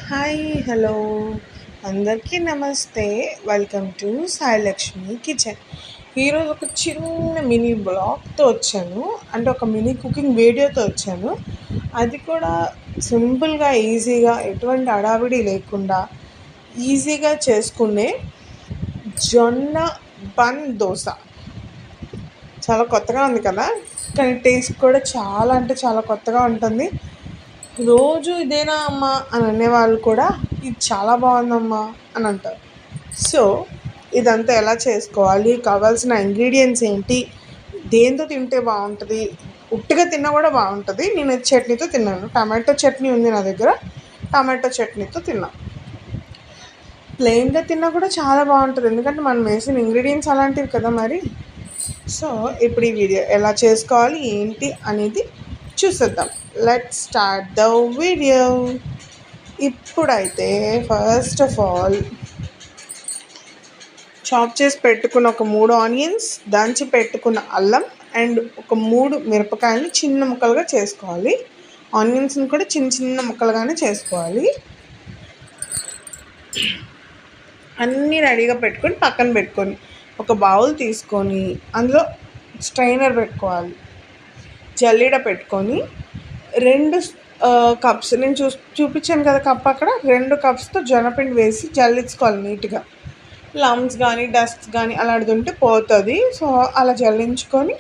Hi hello అందరికీ నమస్తే. Welcome to Sai Lakshmi kitchen. ఈరోజు ఒక చిన్న మినీ బ్లాగ్తో వచ్చాను, అంటే ఒక మినీ కుకింగ్ వీడియోతో వచ్చాను. అది కూడా సింపుల్గా ఈజీగా ఎటువంటి హడావిడి లేకుండా ఈజీగా చేసుకునే జొన్న బన్ దోశ. చాలా కొత్తగా ఉంది కదా, కానీ టేస్ట్ కూడా చాలా అంటే చాలా కొత్తగా ఉంటుంది. రోజు ఇదేనా అమ్మా అని అనేవాళ్ళు కూడా ఇది చాలా బాగుందమ్మా అని అంటారు. సో ఇదంతా ఎలా చేసుకోవాలి, కావాల్సిన ఇంగ్రీడియంట్స్ ఏంటి, దేంతో తింటే బాగుంటుంది, ఉట్టిగా తిన్నా కూడా బాగుంటుంది. నేను చట్నీతో తిన్నాను, టమాటో చట్నీ ఉంది నా దగ్గర, టమాటో చట్నీతో తిన్నాను. ప్లెయిన్గా తిన్నా కూడా చాలా బాగుంటుంది, ఎందుకంటే మనం వేసిన ఇంగ్రీడియంట్స్ అలాంటివి కదా మరి. సో ఇప్పుడు ఈ వీడియో ఎలా చేసుకోవాలి ఏంటి అనేది చూసేద్దాం. Let's start the video. ఇప్పుడైతే ఫస్ట్ ఆఫ్ ఆల్ చాప్ చేసి పెట్టుకున్న ఒక 3 ఆనియన్స్, దంచి పెట్టుకున్న అల్లం అండ్ ఒక 3 మిరపకాయలు చిన్న ముక్కలుగా చేసుకోవాలి. ఆనియన్స్ని కూడా చిన్న చిన్న ముక్కలుగానే చేసుకోవాలి. అన్నీ రెడీగా పెట్టుకొని పక్కన పెట్టుకొని ఒక బౌల్ తీసుకొని అందులో స్ట్రైనర్ పెట్టుకోవాలి, జల్లీడ పెట్టుకొని 2 కప్స్, నేను చూపించాను కదా కప్, అక్కడ 2 కప్స్తో జొన్నపిండి వేసి జల్లించుకోవాలి నీట్గా. లమ్స్ కానీ డస్ట్ కానీ అలాంటిది ఉంటే పోతుంది. సో అలా జల్లించుకొని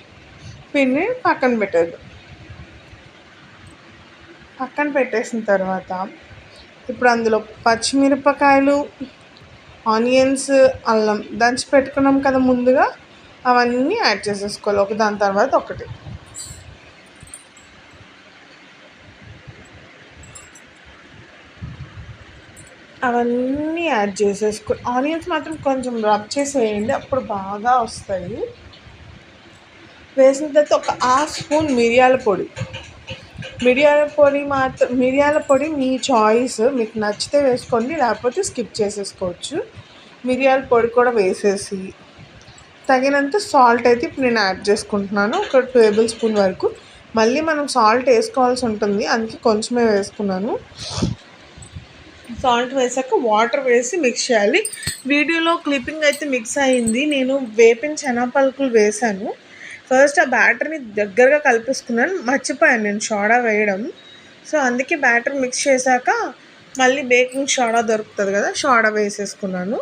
పిండి పక్కన పెట్టేది. పక్కన పెట్టేసిన తర్వాత ఇప్పుడు అందులో పచ్చిమిరపకాయలు, ఆనియన్స్, అల్లం దంచి పెట్టుకున్నాం కదా ముందుగా, అవన్నీ యాడ్ చేసేసుకోవాలి ఒక దాని తర్వాత ఒకటి. అవన్నీ యాడ్ చేసేసుకో. ఆనియన్స్ మాత్రం కొంచెం రబ్ చేసి వేయండి, అప్పుడు బాగా వస్తాయి. వేసిన తర్వాత ఒక హాఫ్ స్పూన్ మిరియాల పొడి. మిరియాల పొడి మీ చాయిస్, మీకు నచ్చితే వేసుకోండి, లేకపోతే స్కిప్ చేసేసుకోవచ్చు. మిరియాల పొడి కూడా వేసేసి తగినంత సాల్ట్ అయితే ఇప్పుడు నేను యాడ్ చేసుకుంటున్నాను, ఒక 2 టేబుల్ స్పూన్ వరకు. మళ్ళీ మనం సాల్ట్ వేసుకోవాల్సి ఉంటుంది, అందుకే కొంచెమే వేసుకున్నాను. సాల్ట్ వేసాక వాటర్ వేసి మిక్స్ చేయాలి. వీడియోలో క్లిప్పింగ్ అయితే మిక్స్ అయింది, నేను వేపిన శనగపలుకులు వేసాను. ఫస్ట్ ఆ బ్యాటర్ని దగ్గరగా కలిపేసుకున్నాను, మర్చిపోయాను నేను సోడా వేయడం. సో అందుకే బ్యాటర్ మిక్స్ చేశాక మళ్ళీ బేకింగ్ సోడా దొరుకుతుంది కదా, సోడా వేసేసుకున్నాను.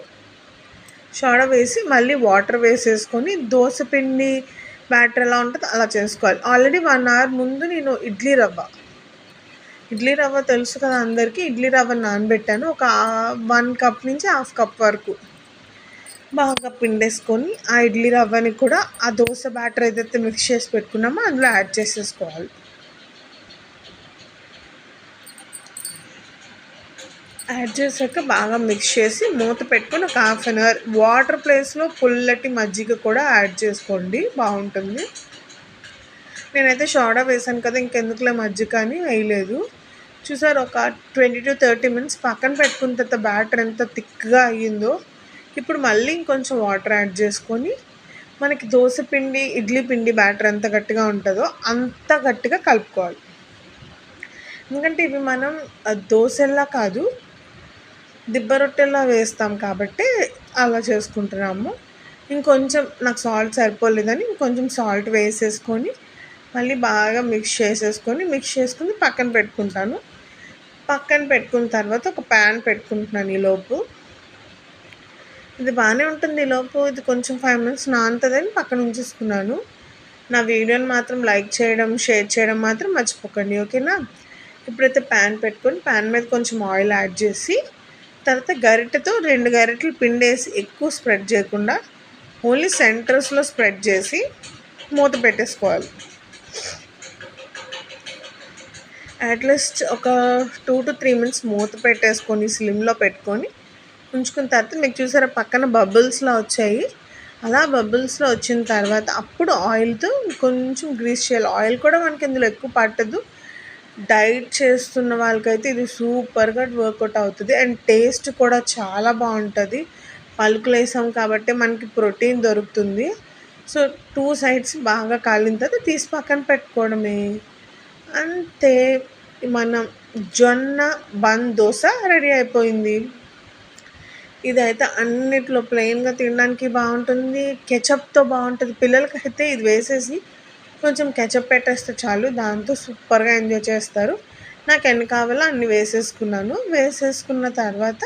సోడా వేసి మళ్ళీ వాటర్ వేసేసుకొని దోశ పిండి బ్యాటర్ ఎలా ఉంటుందో అలా చేసుకోవాలి. ఆల్రెడీ 1 అవర్ ముందు నేను ఇడ్లీ రవ్వ తెలుసు కదా అందరికీ, ఇడ్లీ రవ్వ నానబెట్టాను. ఒక 1 కప్ నుంచి హాఫ్ కప్ వరకు బాగా పిండేసుకొని ఆ ఇడ్లీ రవ్వని కూడా ఆ దోశ బ్యాటర్ ఏదైతే మిక్స్ చేసి పెట్టుకున్నామో అందులో యాడ్ చేసేసుకోవాలి. యాడ్ చేసాక బాగా మిక్స్ చేసి మూత పెట్టుకొని ఒక 1/2 అవర్, వాటర్ ప్లేస్లో పుల్లటి మజ్జిగ కూడా యాడ్ చేసుకోండి, బాగుంటుంది. నేనైతే సోడా వేసాను కదా, ఇంకెందుకులే మజ్జిగ అని వేయలేదు. చూసారు, ఒక 20 to 30 minutes పక్కన పెట్టుకున్న తర్వాత బ్యాటర్ ఎంత థిక్గా అయ్యిందో. ఇప్పుడు మళ్ళీ ఇంకొంచెం వాటర్ యాడ్ చేసుకొని మనకి దోశ పిండి, ఇడ్లీ పిండి బ్యాటర్ ఎంత గట్టిగా ఉంటుందో అంత గట్టిగా కలుపుకోవాలి. ఎందుకంటే ఇవి మనం దోశల్లా కాదు, దిబ్బ రొట్టెల్లా వేస్తాం కాబట్టి అలా చేసుకుంటున్నాము. ఇంకొంచెం నాకు సాల్ట్ సరిపోలేదని ఇంకొంచెం సాల్ట్ వేసేసుకొని మళ్ళీ బాగా మిక్స్ చేసుకుని పక్కన పెట్టుకుంటాను. పక్కన పెట్టుకున్న తర్వాత ఒక ప్యాన్ పెట్టుకుంటున్నాను. ఈలోపు ఇది బాగానే ఉంటుంది, ఈలోపు ఇది కొంచెం 5 minutes నానుతుందని పక్కన ఉంచేసుకున్నాను. నా వీడియోని మాత్రం లైక్ చేయడం, షేర్ చేయడం మాత్రం మర్చిపోకండి, ఓకేనా. ఇప్పుడైతే ప్యాన్ పెట్టుకొని ప్యాన్ మీద కొంచెం ఆయిల్ యాడ్ చేసి తర్వాత గరిటెతో 2 గరిటెలు పిండేసి, ఎక్కువ స్ప్రెడ్ చేయకుండా ఓన్లీ సెంటర్స్లో స్ప్రెడ్ చేసి మూత పెట్టేసుకోవాలి. అట్లీస్ట్ ఒక 2 to 3 minutes మూత పెట్టేసుకొని స్లిమ్లో పెట్టుకొని ఉంచుకున్న తర్వాత మీకు చూసారా పక్కన బబుల్స్లో వచ్చాయి. అలా బబుల్స్లో వచ్చిన తర్వాత అప్పుడు ఆయిల్తో కొంచెం గ్రీస్ చేయాలి. ఆయిల్ కూడా మనకి ఇందులో ఎక్కువ పట్టదు. డైట్ చేస్తున్న వాళ్ళకైతే ఇది సూపర్గా వర్కౌట్ అవుతుంది అండ్ టేస్ట్ కూడా చాలా బాగుంటుంది. పలుకులు వేసాం కాబట్టి మనకి ప్రోటీన్ దొరుకుతుంది. సో 2 sides బాగా కాలిన తర్వాత తీసి పక్కన పెట్టుకోవడమే, అంతే. మనం జొన్న బన్ దోశ రెడీ అయిపోయింది. ఇదైతే అన్నిట్లో ప్లెయిన్‌గా తినడానికి బావుంటుంది. కెచప్‌తో బావుంటది. పిల్లలకైతే ఇది వేసేసి కొంచెం కెచప్ పెట్టేస్తే చాలు. దాంతో సూపర్‌గా ఎంజాయ్ చేస్తారు. నాకెన్ని కావాలో అన్ని వేసేసుకున్నాను. వేసేసుకున్న తర్వాత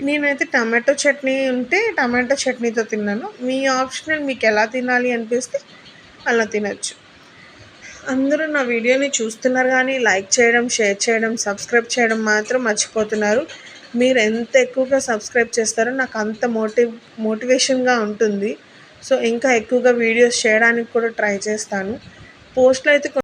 నేనైతే టమాటో చట్నీ ఉంటే టమాటో చట్నీతో తిన్నాను. మీ ఆప్షనల్, మీకెలా తినాలి అనిపిస్తే అలా తినొచ్చు. అందరూ నా వీడియోని చూస్తున్నారు కానీ లైక్ చేయడం, షేర్ చేయడం, సబ్స్క్రైబ్ చేయడం మాత్రం మర్చిపోతున్నారు. మీరు ఎంత ఎక్కువగా సబ్స్క్రైబ్ చేస్తారో నాకు అంత మోటివేషన్‌గా ఉంటుంది. సో, ఇంకా ఎక్కువగా వీడియోస్ చేయడానికి కూడా ట్రై చేస్తాను. పోస్ట్‌లో అయితే